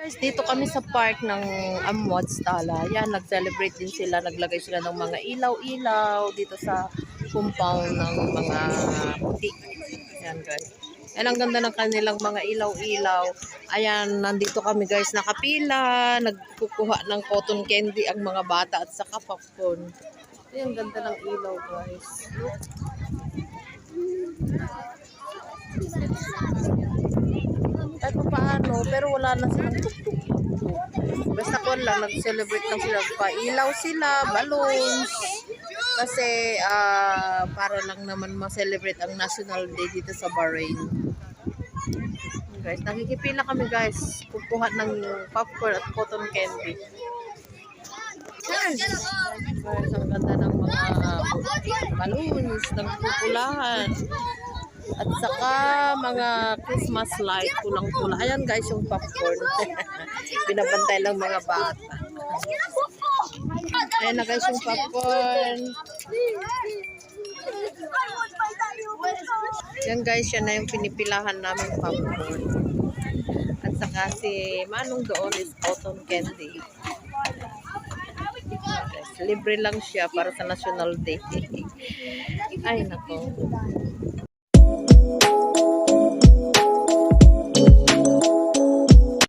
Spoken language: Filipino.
Guys, dito kami sa park ng Amwats Tala. Yan, nag-celebrate din sila. Naglagay sila ng mga ilaw-ilaw dito sa compound ng mga puti. Yan guys. Yan ang ganda ng kanilang mga ilaw-ilaw. Ayan, nandito kami guys nakapila. Nagkukuha ng cotton candy ang mga bata at saka popcorn. Ayan, ganda ng ilaw guys. Kahit pa paano, pero wala na silang tuktok. Basta ko lang, nag-celebrate lang sila. Pa-ilaw sila, balloons. Kasi para lang naman ma-celebrate ang National Day dito sa Bahrain. Guys, nakikipila kami guys. Kukuha ng popcorn at cotton candy. Guys, ang ganda ng mga balloons, ng pupulahan. At saka mga Christmas light, pulang-pula. Ayan guys yung popcorn. Binabantay lang mga bata. Ayan na guys yung popcorn. Yan guys, yan na yung pinipilahan namin popcorn. At saka si Manong doon is cotton candy. Yes, libre lang siya para sa National Day. Ay nako.